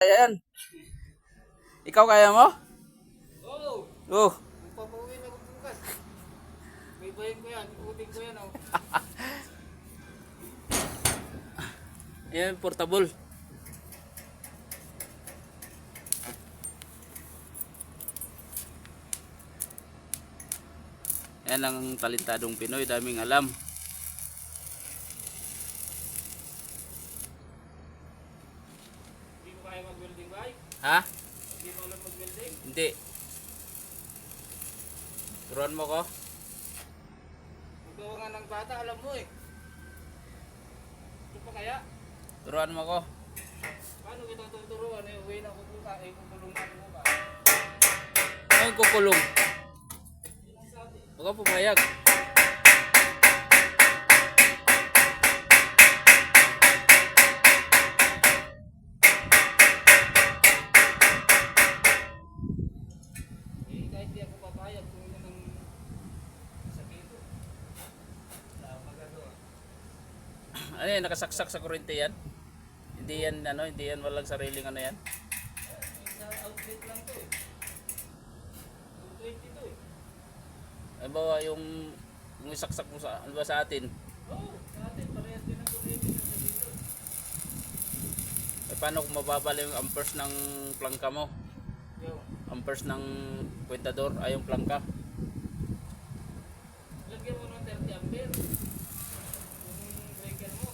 Kaya yan. Ikaw kaya mo? Oo. Oh. Papauwi na ko bukas. May bayan ko yan. Ikutin ko yan. Oh. Ayan, portable. Yan ang talentadong Pinoy, daming alam. Hindi mo kaya mag-welding ba? Ha? Hindi mo alam mag-welding? Hindi. Turuan mo ko? Magawa nga ng bata, alam mo eh. Ito pa kaya? Turuan mo ko? Paano kita tuturuan eh? Uwi na ko bukas. Eh, kukulong na ko bukas. Ay, kukulong. Yun ang sabi. Huwag ka pumayag. Eh, kahit di ako papayag kung yun ang sabihin ko. Wala akong magagawa. Ano yan, nakasaksak sa kurente yan? Hindi yan, ano, hindi yan walang sariling ano yan? Sa outlet lang to eh. 220 to eh. Ano ba yung isaksak mo sa, ano ba sa atin? Oo, sa atin, parehas din ang kuryente na sa dito. Eh, paano kung mababal yung amperes ng plangka mo? Yo, Amperes ng kwentador ay yung plangka. lagyan mo ng 30 ampere. Yung breaker mo.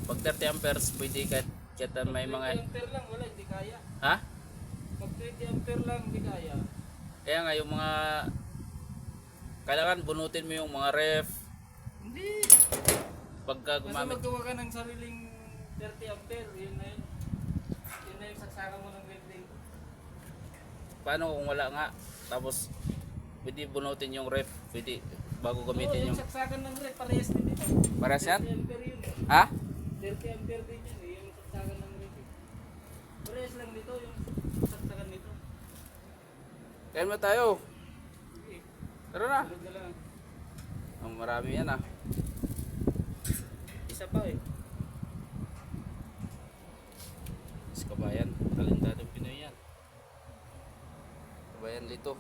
Pag 30 amperes, pwede kahit may mga... 20 ampere lang, wala, hindi kaya. Ha? Pag 20 ampere lang, hindi kaya. Kaya nga yung mga... Kailangan bunutin mo yung mga ref. Hindi. Pagka Basta gumamit. maggawa ka ng sariling 30 ampere, yun na yun. Yun na yung saksakan mo ng welding. Paano kung wala nga? Tapos, pwede bunutin yung ref. Pwede, bago Oo, gamitin yung yung... saksakan ng ref, parehas din ito. Parehas yan? 30 ampere yun. Ha? 30 ampere din yun eh, yung saksakan ng ref. Parehas lang nito, yung saksakan nito. Kaya mo tayo. Sige, Tara na. tulog na lang. Oh, marami yan ah. Isa pa eh. Kabayan, talentadong Pinoy yan. Kabayan Lito.